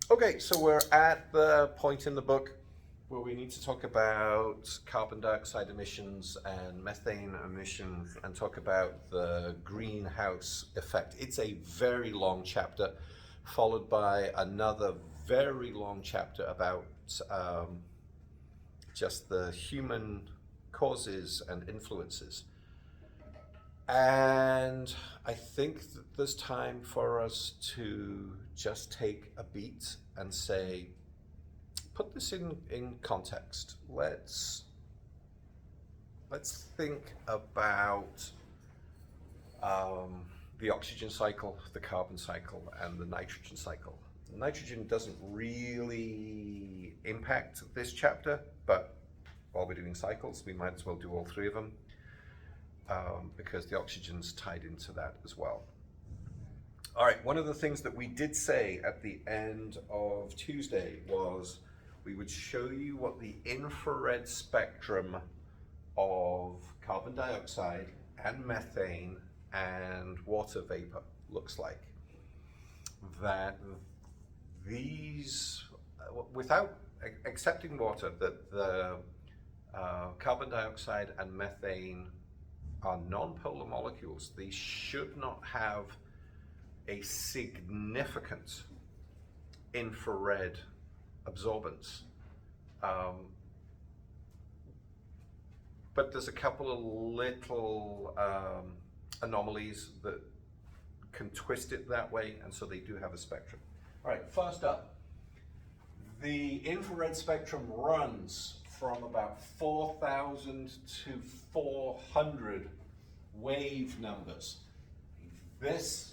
Okay, so we're at the point in the book where we need to talk about carbon dioxide emissions and methane emissions and talk about the greenhouse effect. It's a very long chapter, followed by another very long chapter about um, just the human causes and influences. And I think that there's time for us to just take a beat and say, put this in context. Let's think about um, the oxygen cycle, the carbon cycle, and the nitrogen cycle. Nitrogen doesn't really impact this chapter, but while we're doing cycles, we might as well do all three of them because the oxygen's tied into that as well. All right, one of the things that we did say at the end of Tuesday was we would show you what the infrared spectrum of carbon dioxide and methane and water vapor looks like. That these, without accepting water, that the carbon dioxide and methane are non-polar molecules. These should not have a significant infrared absorbance. But there's a couple of little anomalies that can twist it that way, and so they do have a spectrum. All right, first up, the infrared spectrum runs from about 4,000 to 400 wave numbers. This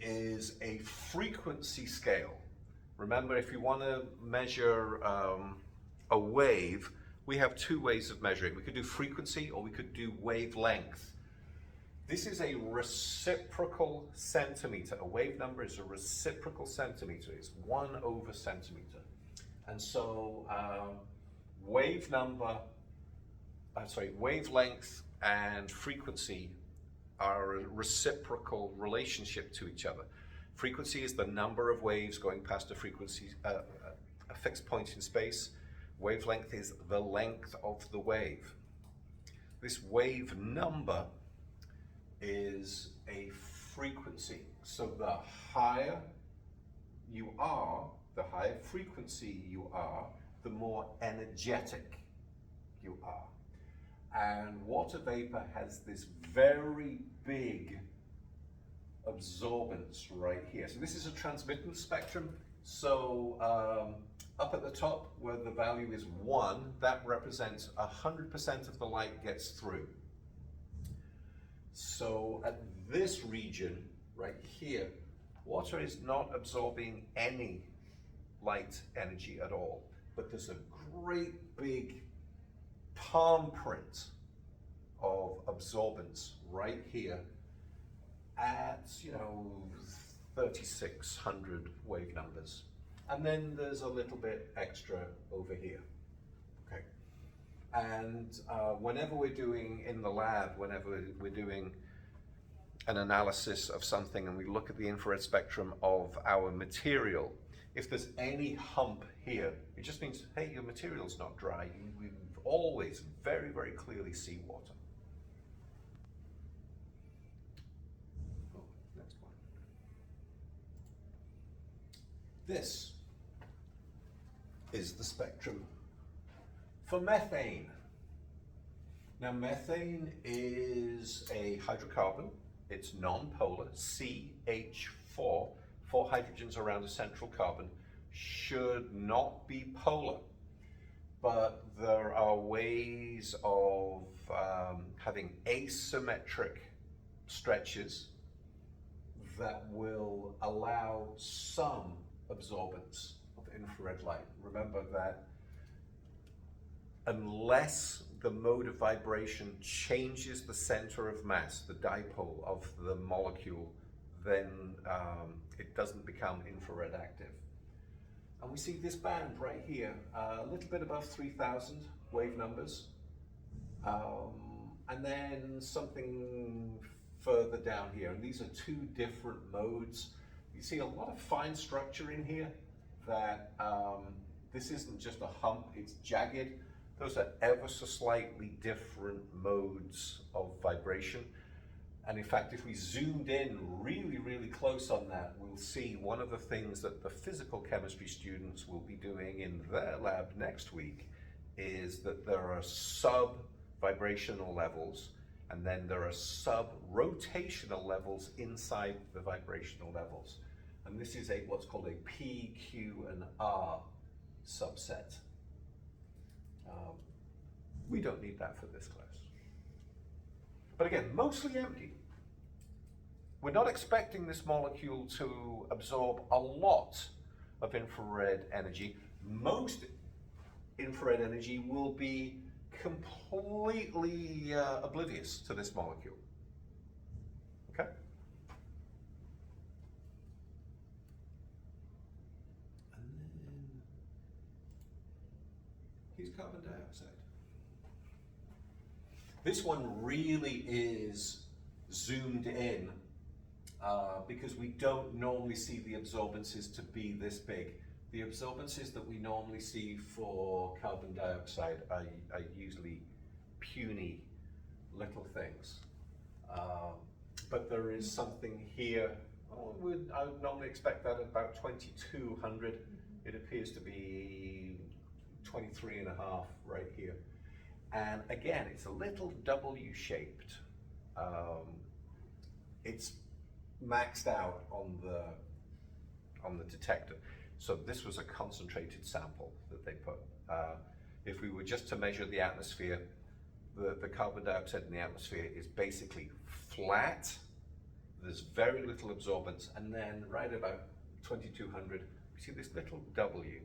is a frequency scale. Remember, if you want to measure a wave, we have two ways of measuring. We could do frequency or we could do wavelength. This is a reciprocal centimeter. A wave number is a reciprocal centimeter. It's 1/centimeter. And so wavelength and frequency are a reciprocal relationship to each other. Frequency is the number of waves going past a frequency, a fixed point in space. Wavelength is the length of the wave. This wave number is a frequency. So the higher you are, the higher frequency you are, the more energetic you are. And water vapor has this very big absorbance right here. So this is a transmittance spectrum. So up at the top where the value is 1, that represents 100% of the light gets through. So at this region right here, water is not absorbing any light energy at all, but there's a great big palm print of absorbance right here at 3,600 wave numbers, and then there's a little bit extra over here. Okay, and whenever we're doing in the lab, whenever we're doing an analysis of something and we look at the infrared spectrum of our material, if there's any hump here, it just means, hey, your material's not dry. We always very, very clearly see water. Oh, next one. This is the spectrum for methane. Now, methane is a hydrocarbon. It's non-polar, CH4, 4 hydrogens around a central carbon, should not be polar. But there are ways of having asymmetric stretches that will allow some absorbance of infrared light. Remember that unless the mode of vibration changes the center of mass, the dipole of the molecule, then it doesn't become infrared active. And we see this band right here, a little bit above 3,000 wave numbers, and then something further down here. And these are two different modes. You see a lot of fine structure in here that this isn't just a hump, it's jagged. Those are ever so slightly different modes of vibration. And in fact, if we zoomed in really, really close on that, we'll see one of the things that the physical chemistry students will be doing in their lab next week is that there are sub-vibrational levels, and then there are sub-rotational levels inside the vibrational levels. And this is what's called a P, Q, and R subset. We don't need that for this class. But again, mostly empty. We're not expecting this molecule to absorb a lot of infrared energy. Most infrared energy will be completely oblivious to this molecule. Okay? And then here's carbon dioxide. This one really is zoomed in because we don't normally see the absorbances to be this big. The absorbances that we normally see for carbon dioxide are usually puny little things. But there is something here. I would normally expect that at about 2200. It appears to be 23.5 right here. And again, it's a little W-shaped. It's maxed out on the detector. So this was a concentrated sample that they put. If we were just to measure the atmosphere, the carbon dioxide in the atmosphere is basically flat. There's very little absorbance, and then right about 2200, we see this little W.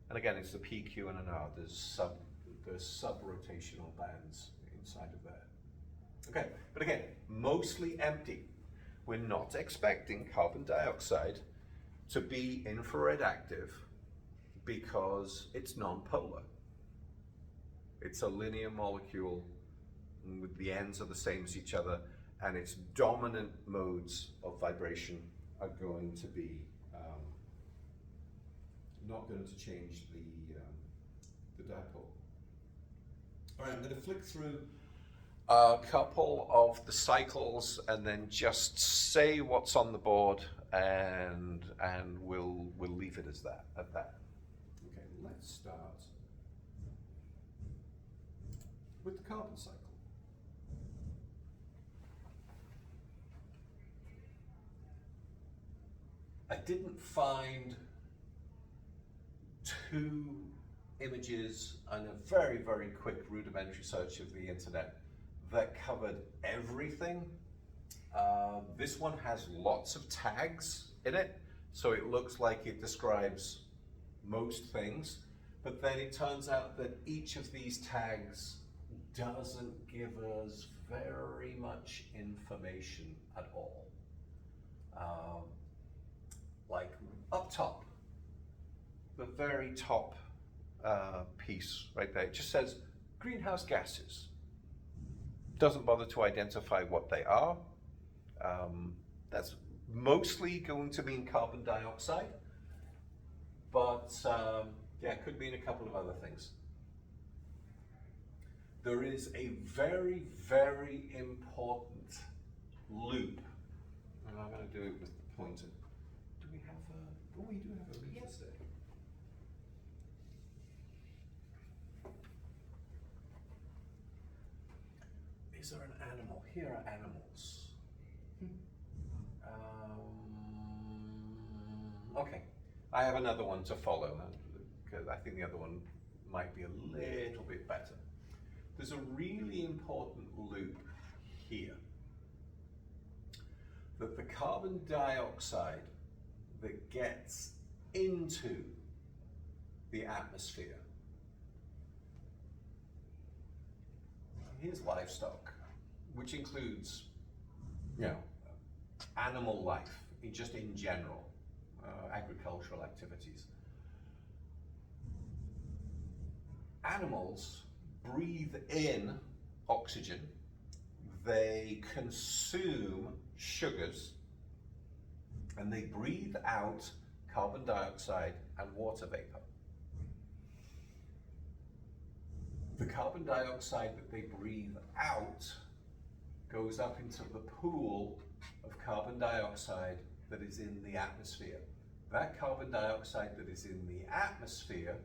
And again, it's the P, Q, and an R. There's sub-rotational bands inside of there. Okay, but again, mostly empty. We're not expecting carbon dioxide to be infrared active because it's non-polar. It's a linear molecule with the ends are the same as each other, and its dominant modes of vibration are going to be not going to change the dipole. All right, I'm going to flick through a couple of the cycles and then just say what's on the board, and we'll leave it as that at that. Okay, let's start with the carbon cycle. I didn't find two images on a very, very quick rudimentary search of the internet that covered everything. This one has lots of tags in it, so it looks like it describes most things, but then it turns out that each of these tags doesn't give us very much information at all. Like up top, the very top piece right there, it just says greenhouse gases. Doesn't bother to identify what they are. That's mostly going to mean carbon dioxide, but yeah, it could mean a couple of other things. There is a very, very important loop, and I'm going to do it with the pointer. Do we have a, oh, we do have a meter stick. Is there an animal? Here are animals. Okay, I have another one to follow, because I think the other one might be a little bit better. There's a really important loop here, that the carbon dioxide that gets into the atmosphere, here's livestock, which includes, you know, animal life, just in general, agricultural activities. Animals breathe in oxygen, they consume sugars, and they breathe out carbon dioxide and water vapor. The carbon dioxide that they breathe out goes up into the pool of carbon dioxide that is in the atmosphere. That carbon dioxide that is in the atmosphere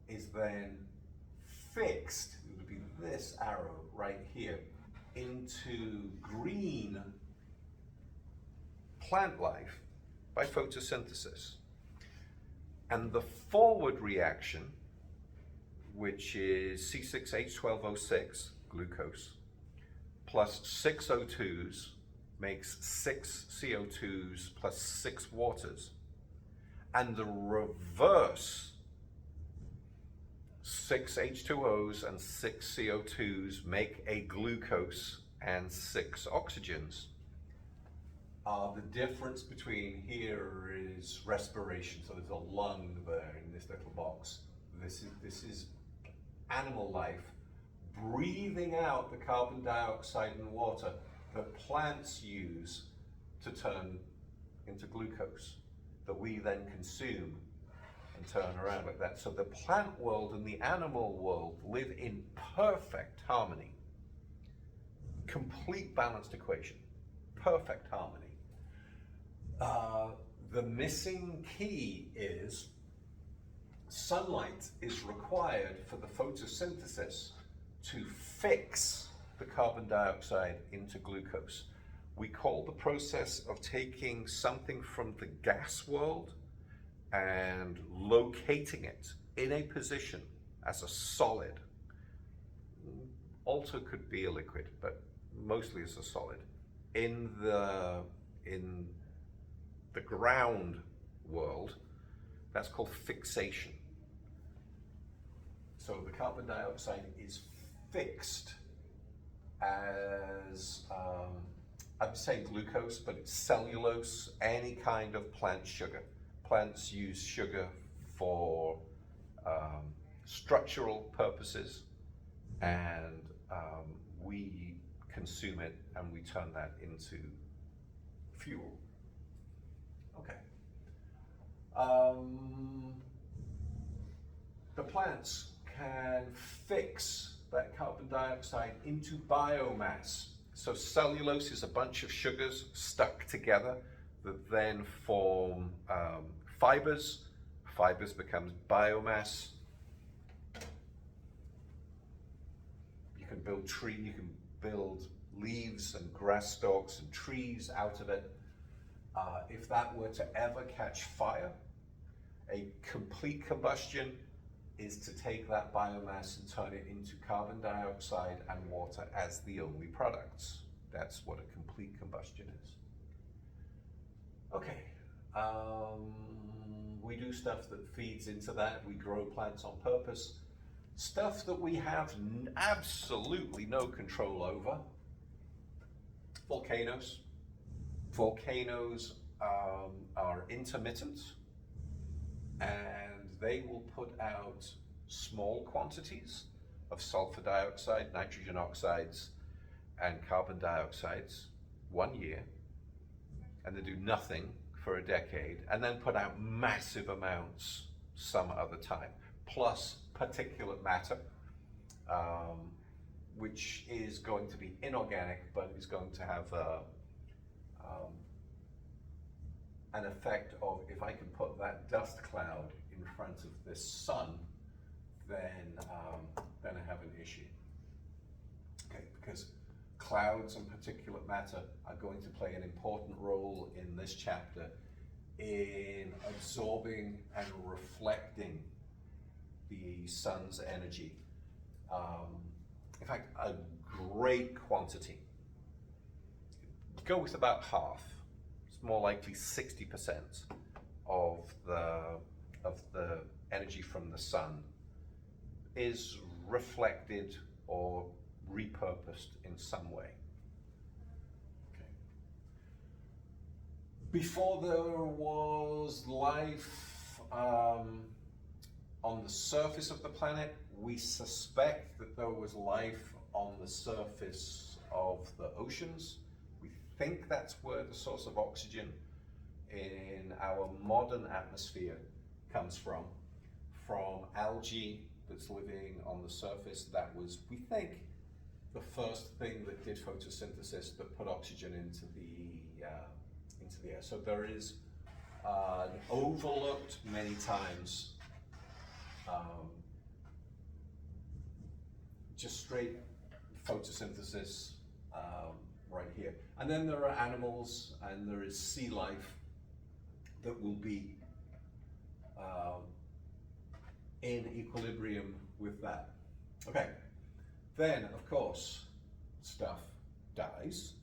is then fixed, it would be this arrow right here, into green plant life by photosynthesis. And the forward reaction, which is C6H12O6, glucose, plus 6 O2s makes 6 CO2s plus 6 waters. And the reverse, 6 H2Os and 6 CO2s make a glucose and 6 oxygens. The difference between here is respiration, so there's a lung there in this little box. This is animal life breathing out the carbon dioxide and water that plants use to turn into glucose, that we then consume and turn around like that. So the plant world and the animal world live in perfect harmony. Complete balanced equation, perfect harmony. The missing key is sunlight is required for the photosynthesis to fix the carbon dioxide into glucose. We call the process of taking something from the gas world and locating it in a position as a solid. Also could be a liquid, but mostly as a solid. In the ground world, that's called fixation. So the carbon dioxide is fixed as, I'm saying glucose, but it's cellulose, any kind of plant sugar. Plants use sugar for structural purposes, and we consume it and we turn that into fuel. Okay. The plants can fix that carbon dioxide into biomass. So cellulose is a bunch of sugars stuck together that then form fibers. Fibers becomes biomass. You can build leaves and grass stalks and trees out of it. If that were to ever catch fire, a complete combustion is to take that biomass and turn it into carbon dioxide and water as the only products. That's what a complete combustion is. Okay, we do stuff that feeds into that. We grow plants on purpose. Stuff that we have absolutely no control over. Volcanoes. Volcanoes are intermittent, and they will put out small quantities of sulfur dioxide, nitrogen oxides, and carbon dioxides 1 year, and they do nothing for a decade, and then put out massive amounts some other time, plus particulate matter, which is going to be inorganic, but is going to have an effect of, if I can put that dust cloud in front of this sun, then I have an issue. Okay, because clouds and particulate matter are going to play an important role in this chapter in absorbing and reflecting the sun's energy. In fact, a great quantity. Go with about half. It's more likely 60% of the energy from the sun is reflected or repurposed in some way. Okay. Before there was life on the surface of the planet, we suspect that there was life on the surface of the oceans. We think that's where the source of oxygen in our modern atmosphere comes from algae that's living on the surface. That was, we think, the first thing that did photosynthesis that put oxygen into the air. So there is an overlooked many times just straight photosynthesis right here. And then there are animals and there is sea life that will be in equilibrium with that. Okay, then of course stuff dies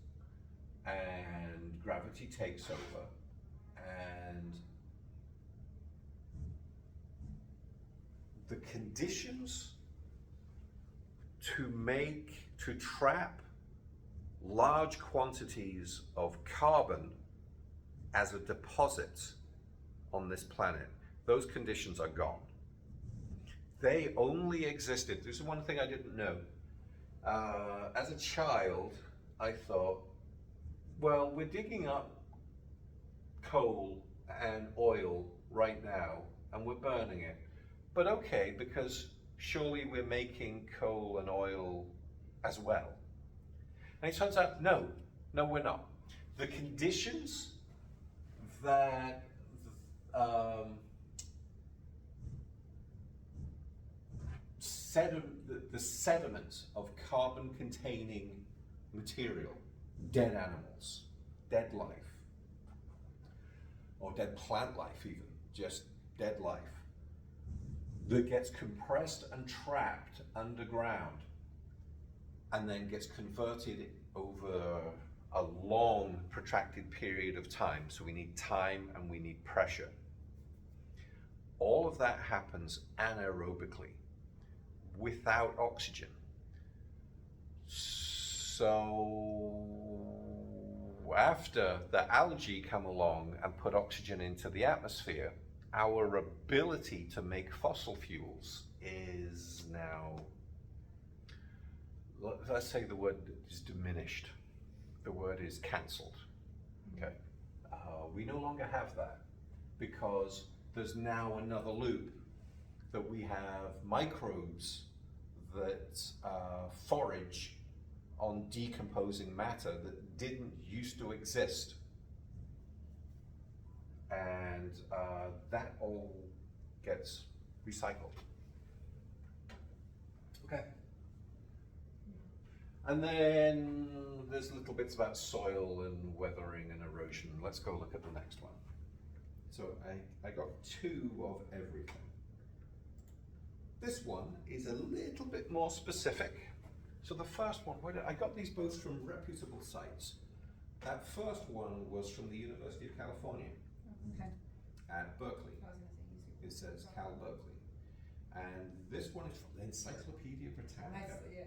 and gravity takes over, and the conditions to trap large quantities of carbon as a deposit on this planet, those conditions are gone. They only existed, this is one thing I didn't know. As a child, I thought, well, we're digging up coal and oil right now and we're burning it. But okay, because surely we're making coal and oil as well. And it turns out, no, we're not. The conditions that the sediment of carbon-containing material, dead animals, dead life, or dead plant life even, just dead life, that gets compressed and trapped underground and then gets converted over a long, protracted period of time. So we need time and we need pressure. All of that happens anaerobically, without oxygen. So after the algae come along and put oxygen into the atmosphere, our ability to make fossil fuels is now, let's say the word is diminished. The word is cancelled. Okay, we no longer have that because there's now another loop that we have microbes that forage on decomposing matter that didn't used to exist. And that all gets recycled. Okay. And then there's little bits about soil and weathering and erosion. Let's go look at the next one. So I got two of everything. This one is a little bit more specific. So the first one, I got these both from reputable sites. That first one was from the University of California. Okay. At Berkeley. I was going to say, It says Cal Berkeley. And this one is from the Encyclopedia Britannica. yeah.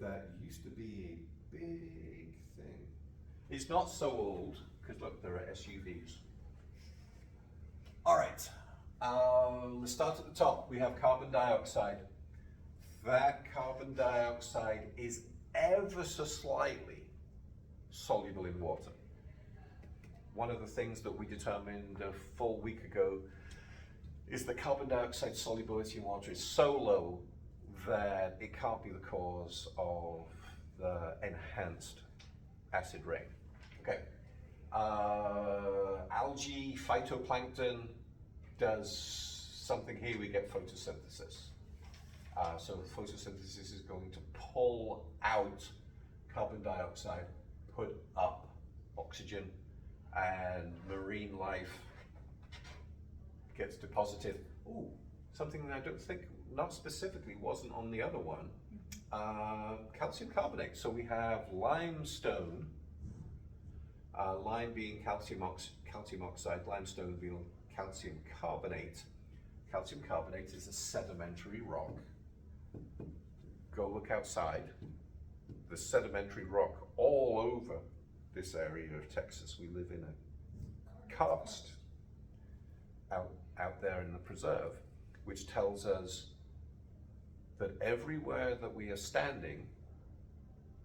That used to be a big thing. It's not so old, because look, there are SUVs. All right, let's start at the top. We have carbon dioxide. That carbon dioxide is ever so slightly soluble in water. One of the things that we determined a full week ago is that carbon dioxide solubility in water is so low that it can't be the cause of the enhanced acid rain. Okay. Algae, phytoplankton does something here, we get photosynthesis. So photosynthesis is going to pull out carbon dioxide, put up oxygen, and marine life gets deposited. Ooh, something that I don't think, not specifically, wasn't on the other one. Calcium carbonate. So we have limestone, lime being calcium oxide, limestone being calcium carbonate. Calcium carbonate is a sedimentary rock. Go look outside. The sedimentary rock all over this area of Texas. We live in a karst out there in the preserve, which tells us that everywhere that we are standing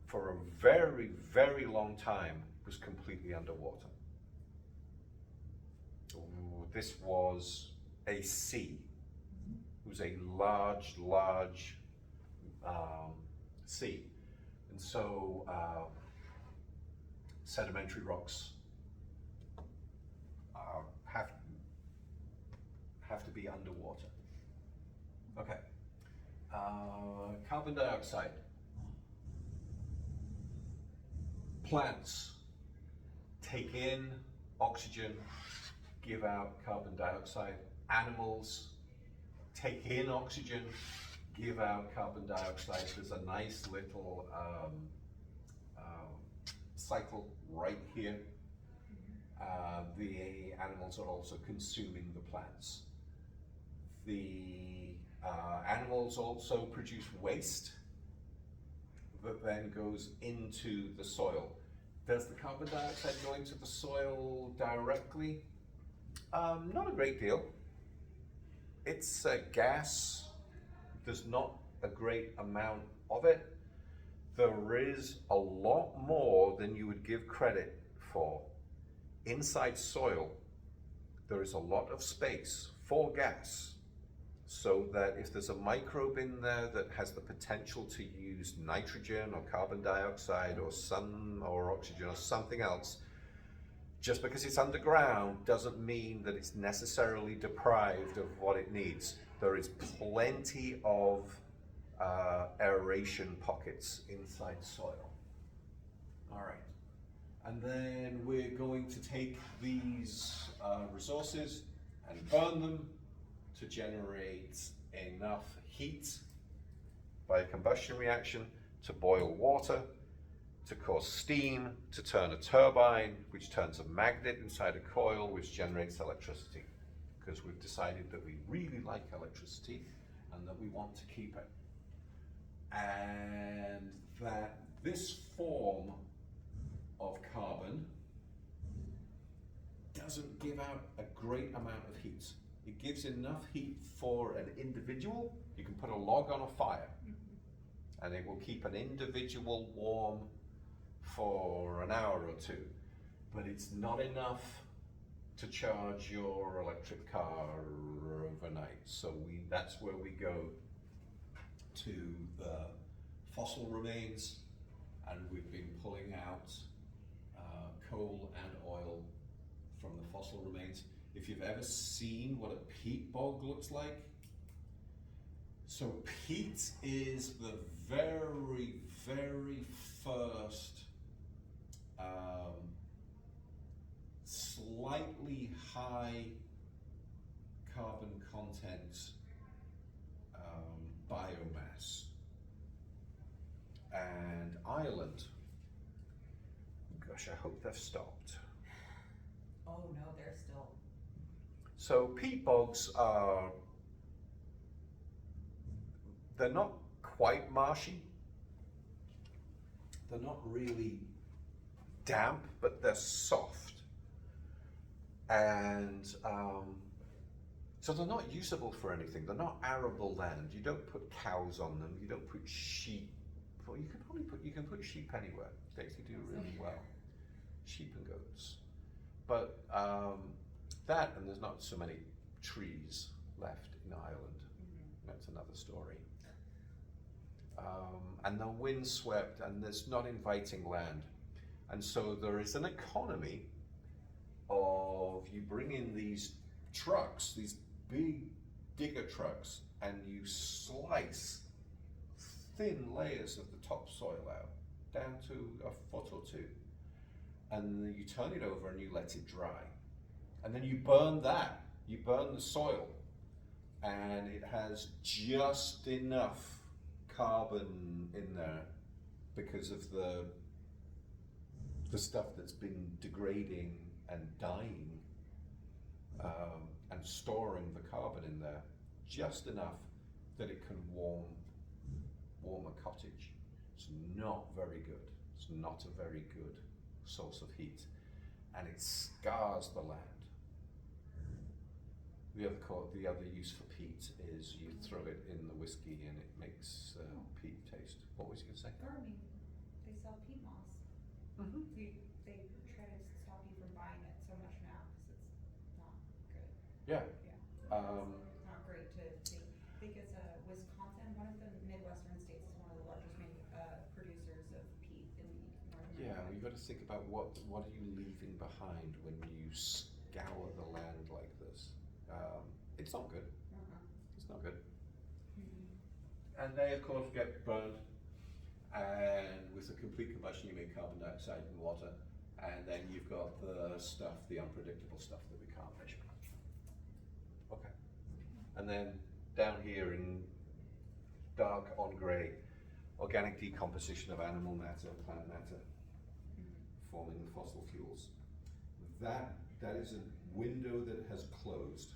for a very, very long time was completely underwater. Ooh, this was a sea. It was a large, large sea. And so sedimentary rocks have to be underwater. Okay. Carbon dioxide. Plants take in oxygen, give out carbon dioxide. Animals take in oxygen, give out carbon dioxide. There's a nice little cycle right here. The animals are also consuming the plants. The animals also produce waste that then goes into the soil. Does the carbon dioxide go into the soil directly? Not a great deal. It's a gas. There's not a great amount of it. There is a lot more than you would give credit for. Inside soil, there is a lot of space for gas, so that if there's a microbe in there that has the potential to use nitrogen or carbon dioxide or sun or oxygen or something else, just because it's underground doesn't mean that it's necessarily deprived of what it needs. There is plenty of aeration pockets inside soil. All right. And then we're going to take these resources and burn them to generate enough heat by a combustion reaction to boil water, to cause steam, to turn a turbine, which turns a magnet inside a coil, which generates electricity. Because we've decided that we really like electricity and that we want to keep it. And that this form of carbon doesn't give out a great amount of heat. It gives enough heat for an individual. You can put a log on a fire and it will keep an individual warm for an hour or two, but it's not enough to charge your electric car overnight. So that's where we go to the fossil remains, and we've been pulling out coal and oil from the fossil remains. If you've ever seen what a peat bog looks like, so peat is the very, very first slightly high carbon content biomass. And Ireland, gosh, I hope they've stopped. Oh no, they're still. So peat bogs are, they're not quite marshy. They're not really damp, but they're soft. And so they're not usable for anything. They're not arable land. You don't put cows on them. You don't put sheep. Well, you can put sheep anywhere. They actually do really well. Sheep and goats. But that, and there's not so many trees left in Ireland. That's another story. And they're windswept, and there's not inviting land. And so there is an economy of you bring in these trucks, these big digger trucks, and you slice thin layers of the topsoil out, down to a foot or two. And then you turn it over and you let it dry. And then you burn that. You burn the soil. And it has just enough carbon in there because of the stuff that's been degrading and dying and storing the carbon in there, just enough that it can warm a cottage. It's not very good. It's not a very good source of heat, and it scars the land. The other use for peat is you throw it in the whiskey and it makes peat taste. What was you going to say? Birmingham, they sell peat moss. Mm-hmm. they try to stop you from buying it so much now, cause it's not good, Yeah. yeah. It's not great to see, because, Wisconsin, one of the Midwestern states, is one of the largest producers of peat in North America. Yeah, you got to think about what are you leaving behind when you scour the land like this. It's not good. It's not good. And they, of course, get burned. And with the complete combustion, you make carbon dioxide and water. And then you've got the stuff, the unpredictable stuff that we can't measure. Okay. And then down here in dark on grey, organic decomposition of animal matter, plant matter, forming the fossil fuels. That is a window that has closed.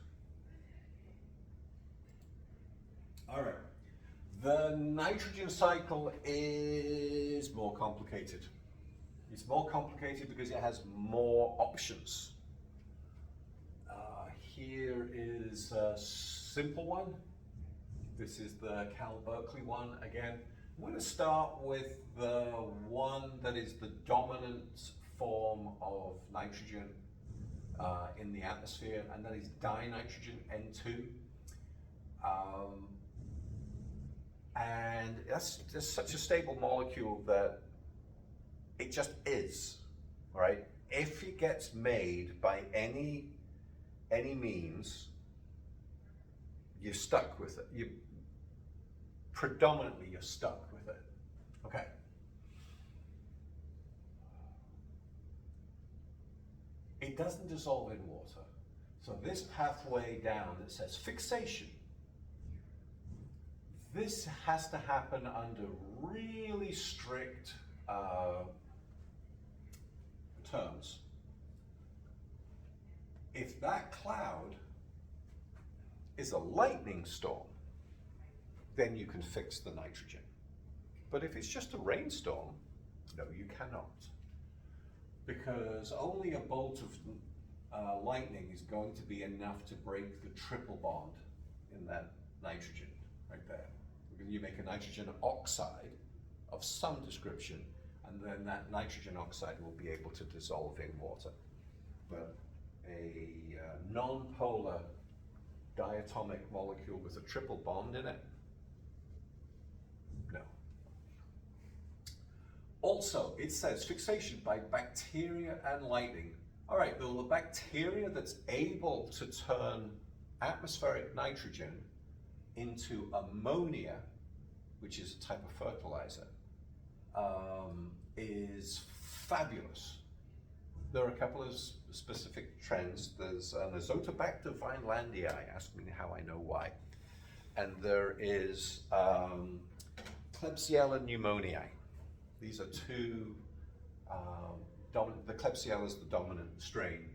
All right. The nitrogen cycle is more complicated. It's more complicated because it has more options. Here is a simple one. This is the Cal Berkeley one again. I'm going to start with the one that is the dominant form of nitrogen in the atmosphere, and that is dinitrogen, N2. And that's just such a stable molecule that it just is, all right? If it gets made by any means, you're stuck with it. Predominantly, you're stuck with it. Okay. It doesn't dissolve in water. So this pathway down that says fixation, this has to happen under really strict terms. If that cloud is a lightning storm, then you can fix the nitrogen. But if it's just a rainstorm, no, you cannot. Because only a bolt of lightning is going to be enough to break the triple bond in that nitrogen right there. Because you make a nitrogen oxide of some description, and then that nitrogen oxide will be able to dissolve in water. But a non-polar diatomic molecule with a triple bond in it, no. Also, it says fixation by bacteria and lightning. All right, well, the bacteria that's able to turn atmospheric nitrogen into ammonia, which is a type of fertilizer, is fabulous. There are a couple of specific trends. There's an Azotobacter vinelandii, ask me how I know why. And there is Klebsiella pneumoniae. These are two dominant, the Klebsiella is the dominant strain.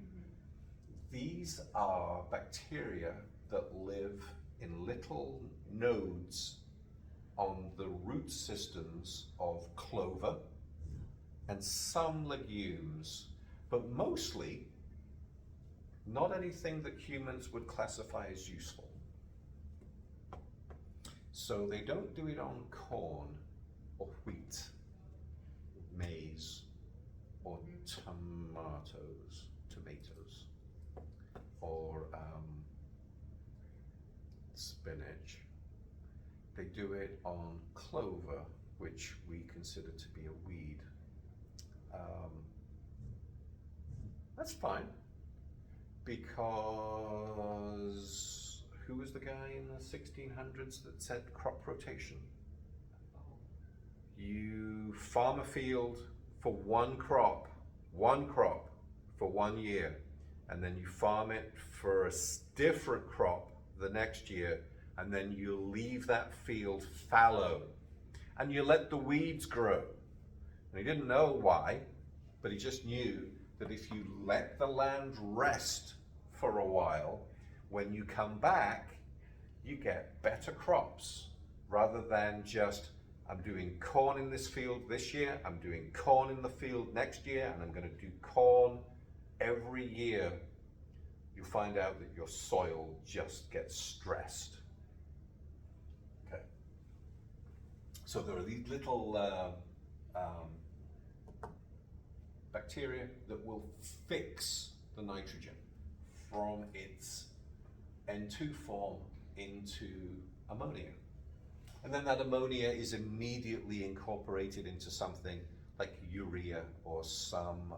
These are bacteria that live in little nodes on the root systems of clover and some legumes, but mostly not anything that humans would classify as useful. So they don't do it on corn or wheat, maize, or tomatoes, or spinach. They do it on clover, which we consider to be a weed. That's fine, because who was the guy in the 1600s that said crop rotation? You farm a field for one crop for 1 year, and then you farm it for a different crop the next year, and then you leave that field fallow, and you let the weeds grow. And he didn't know why, but he just knew that if you let the land rest for a while, when you come back, you get better crops, rather than just, I'm doing corn in this field this year, I'm doing corn in the field next year, and I'm going to do corn every year. You find out that your soil just gets stressed. Okay. So there are these little bacteria that will fix the nitrogen from its N2 form into ammonia. And then that ammonia is immediately incorporated into something like urea or some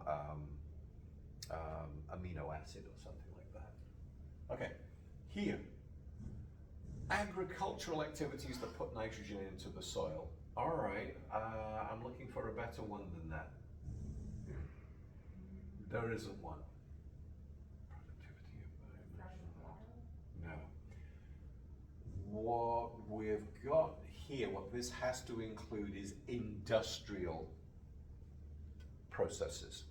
amino acid or something like that. Okay, here, agricultural activities that put nitrogen into the soil. All right, I'm looking for a better one than that. There isn't one. Productivity of biomass. No. What we've got here, what this has to include is industrial processes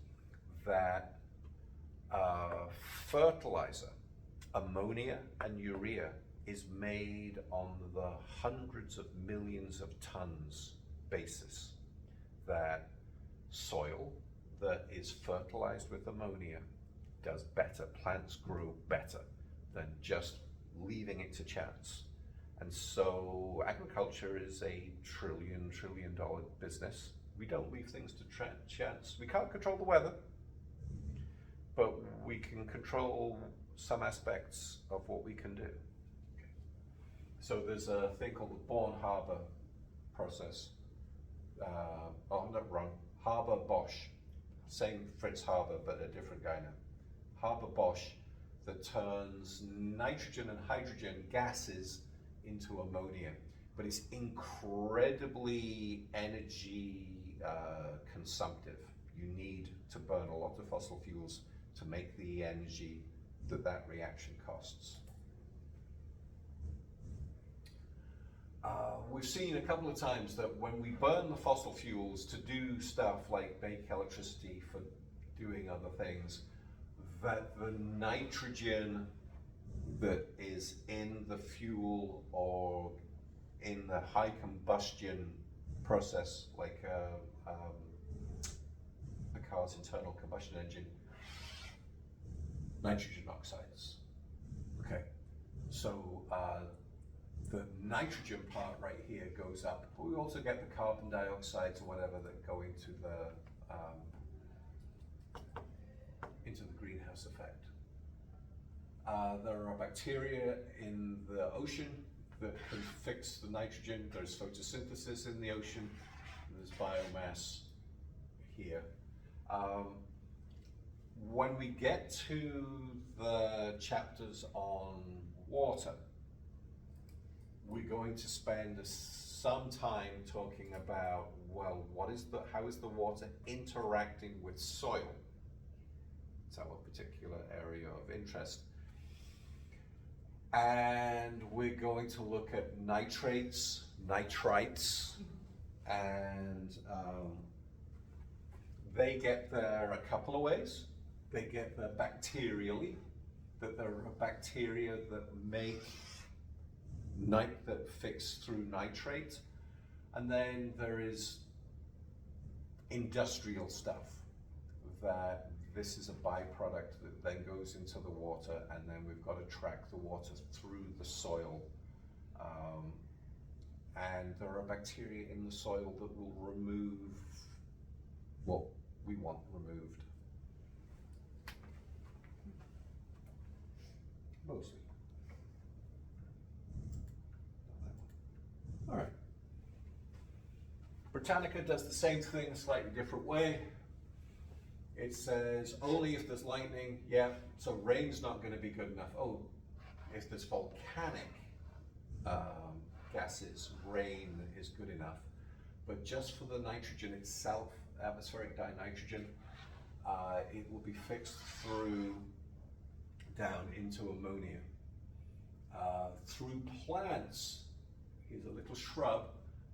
that fertilizer, ammonia and urea is made on the hundreds of millions of tons basis. That soil that is fertilized with ammonia does better, plants grow better than just leaving it to chance. And so agriculture is a trillion dollar business. We don't leave things to chance. We can't control the weather, but we can control some aspects of what we can do. So there's a thing called the Born-Haber process. Oh, not wrong. Haber-Bosch. Same Fritz Haber, but a different guy now. Haber-Bosch that turns nitrogen and hydrogen gases into ammonia. But it's incredibly energy consumptive. You need to burn a lot of fossil fuels to make the energy that reaction costs. We've seen a couple of times that when we burn the fossil fuels to do stuff like make electricity for doing other things, that the nitrogen that is in the fuel or in the high combustion process, like a car's internal combustion engine, nitrogen oxides. Okay, so the nitrogen part right here goes up, but we also get the carbon dioxide or whatever that go into the greenhouse effect. There are bacteria in the ocean that can fix the nitrogen. There's photosynthesis in the ocean. There's biomass here. When we get to the chapters on water, we're going to spend some time talking about, well, how is the water interacting with soil? It's our particular area of interest. And we're going to look at nitrates, nitrites, and they get there a couple of ways. They get there bacterially, that there are bacteria that make that fix through nitrate, and then there is industrial stuff that this is a byproduct that then goes into the water, and then we've got to track the water through the soil. And there are bacteria in the soil that will remove what we want removed. Mostly. All right. Britannica does the same thing, a slightly different way. It says only if there's lightning, yeah, so rain's not going to be good enough. Oh, if there's volcanic gases, rain is good enough. But just for the nitrogen itself, atmospheric dinitrogen, it will be fixed through down into ammonia. Through plants, here's a little shrub,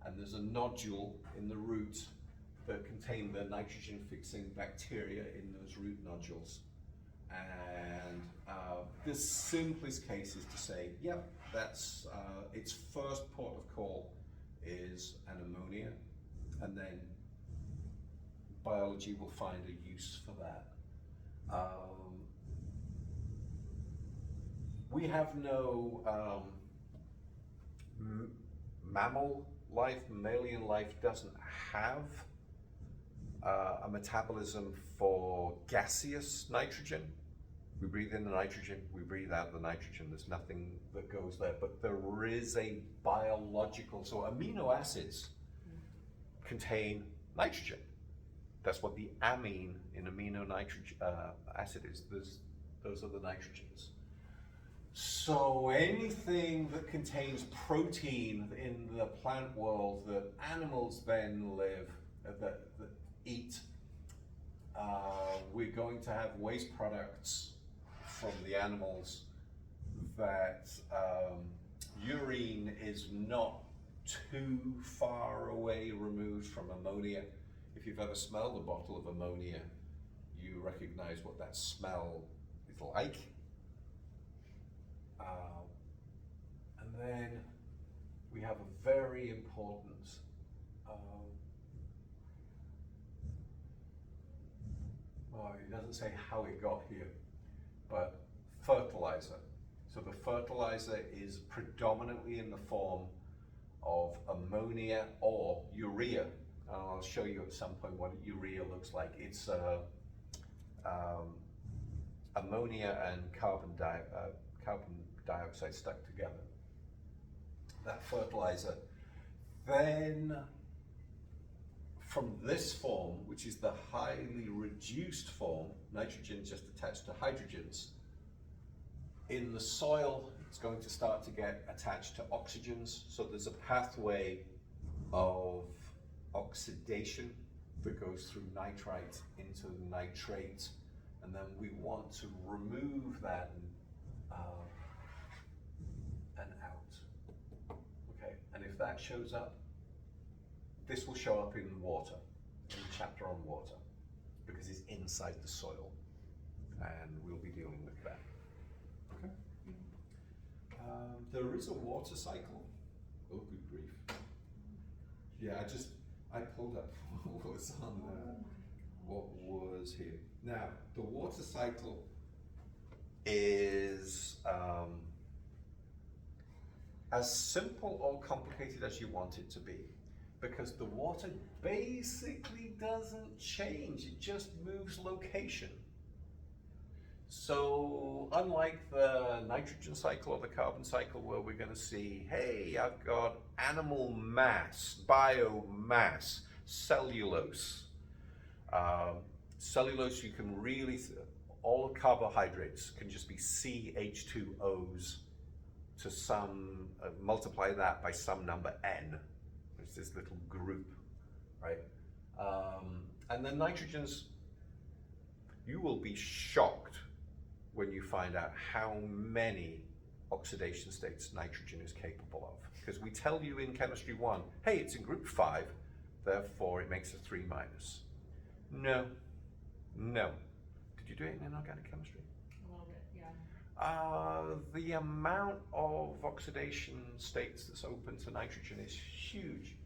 and there's a nodule in the root that contain the nitrogen fixing bacteria in those root nodules. And the simplest case is to say, yep, that's its first port of call is an ammonia, and then biology will find a use for that. We have no mammal life, mammalian life doesn't have a metabolism for gaseous nitrogen. We breathe in the nitrogen, we breathe out the nitrogen. There's nothing that goes there, but there is a biological, so amino acids contain nitrogen. That's what the amine in amino nitrogen acid is. Those are the nitrogens. So anything that contains protein in the plant world that animals then live, that eat, we're going to have waste products from the animals that urine is not too far away removed from ammonia. If you've ever smelled a bottle of ammonia, you recognize what that smell is like. And then we have a very important well, it doesn't say how it got here, but fertilizer. So the fertilizer is predominantly in the form of ammonia or urea. I'll show you at some point what urea looks like. It's ammonia and carbon dioxide stuck together. That fertilizer. Then from this form, which is the highly reduced form, nitrogen just attached to hydrogens, in the soil, it's going to start to get attached to oxygens. So there's a pathway of oxidation that goes through nitrite into nitrate, and then we want to remove that and out. Okay, and if that shows up, this will show up in water, in the chapter on water, because it's inside the soil, and we'll be dealing with that. Okay. There is a water cycle. Oh, good grief. Yeah, I pulled up what was on what was here. Now, the water cycle is as simple or complicated as you want it to be, because the water basically doesn't change, it just moves location. So unlike the nitrogen cycle or the carbon cycle, where we're going to see, hey, I've got animal mass, biomass, cellulose. Cellulose, you can really, all carbohydrates can just be CH2Os to some, multiply that by some number n. It's this little group, right? And then nitrogens, you will be shocked when you find out how many oxidation states nitrogen is capable of. Because we tell you in chemistry 1, hey, it's in group 5, therefore it makes a 3 minus. No, no. Did you do it in inorganic chemistry? A little bit, yeah. The amount of oxidation states that's open to nitrogen is huge.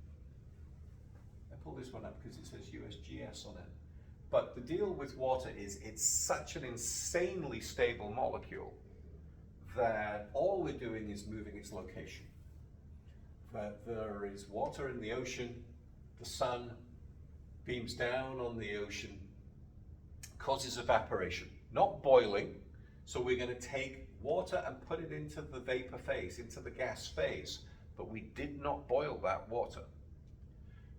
I pull this one up because it says USGS on it. But the deal with water is it's such an insanely stable molecule that all we're doing is moving its location. But there is water in the ocean, the sun beams down on the ocean, causes evaporation, not boiling. So we're going to take water and put it into the vapor phase, into the gas phase. But we did not boil that water,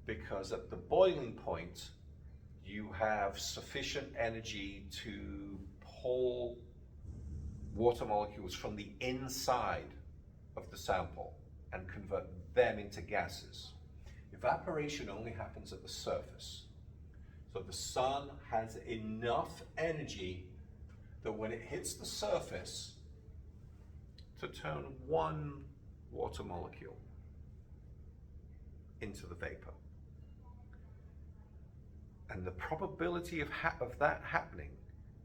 because at the boiling point, you have sufficient energy to pull water molecules from the inside of the sample and convert them into gases. Evaporation only happens at the surface. So the sun has enough energy that when it hits the surface to turn one water molecule into the vapor. And the probability of that happening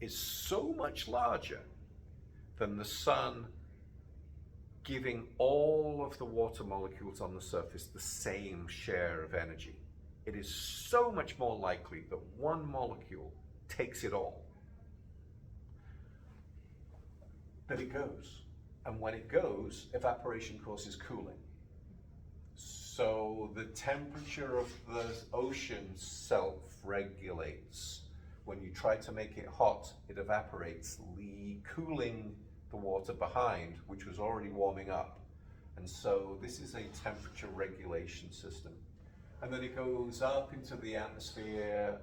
is so much larger than the sun giving all of the water molecules on the surface the same share of energy. It is so much more likely that one molecule takes it all. But it goes. And when it goes, evaporation causes cooling. So the temperature of the ocean self-regulates. When you try to make it hot, it evaporates, cooling the water behind, which was already warming up. And so this is a temperature regulation system. And then it goes up into the atmosphere.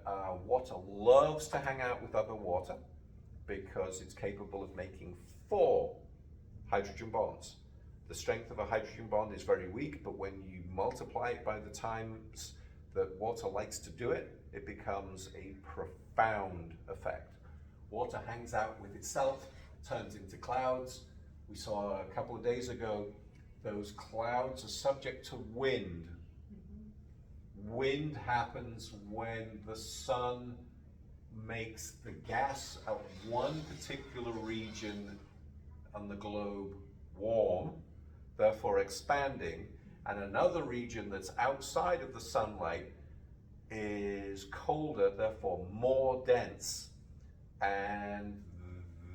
Water loves to hang out with other water because it's capable of making 4 hydrogen bonds. The strength of a hydrogen bond is very weak, but when you multiply it by the times that water likes to do it, it becomes a profound effect. Water hangs out with itself, turns into clouds. We saw a couple of days ago, those clouds are subject to wind. Wind happens when the sun makes the gas of one particular region on the globe warm, therefore expanding, and another region that's outside of the sunlight is colder, therefore more dense, and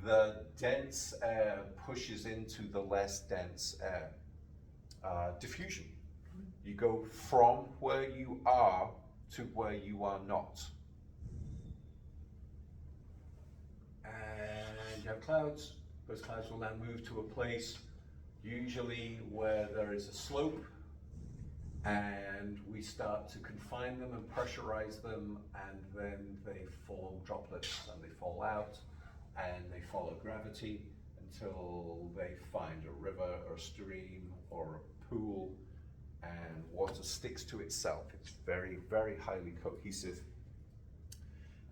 the dense air pushes into the less dense air. Diffusion. You go from where you are to where you are not. And you have clouds. Those clouds will now move to a place usually where there is a slope, and we start to confine them and pressurize them, and then they form droplets and they fall out and they follow gravity until they find a river or a stream or a pool, and water sticks to itself. It's very, very highly cohesive,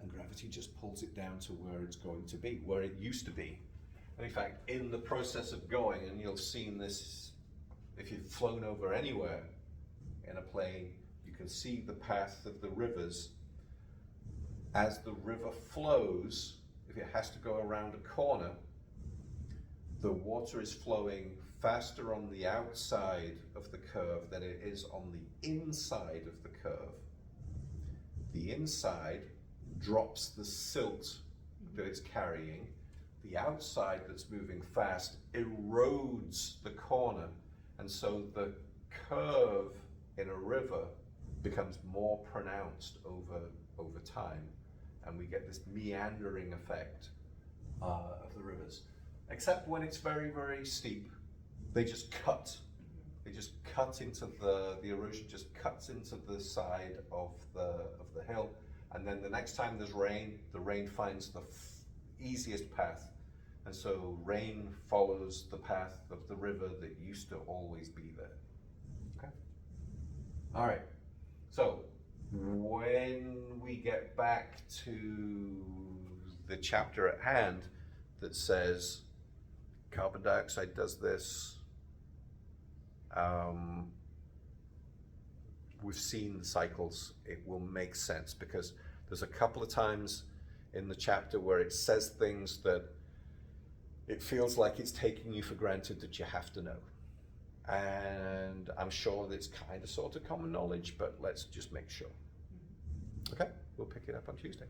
and gravity just pulls it down to where it's going to be, where it used to be. And in fact, in the process of going, and you'll have seen this if you've flown over anywhere in a plane, you can see the path of the rivers. As the river flows, if it has to go around a corner, the water is flowing faster on the outside of the curve than it is on the inside of the curve. The inside drops the silt that it's carrying. The outside that's moving fast erodes the corner, and so the curve in a river becomes more pronounced over time, and we get this meandering effect of the rivers. Except when it's very, very steep, they just cut. They just cut into the erosion just cuts into the side of the hill, and then the next time there's rain, the rain finds the easiest path, and so rain follows the path of the river that used to always be there. Okay. All right. So when we get back to the chapter at hand that says carbon dioxide does this, we've seen the cycles, it will make sense, because there's a couple of times in the chapter where it says things that it feels like it's taking you for granted that you have to know. And I'm sure that it's kind of sort of common knowledge, but let's just make sure. Okay, we'll pick it up on Tuesday.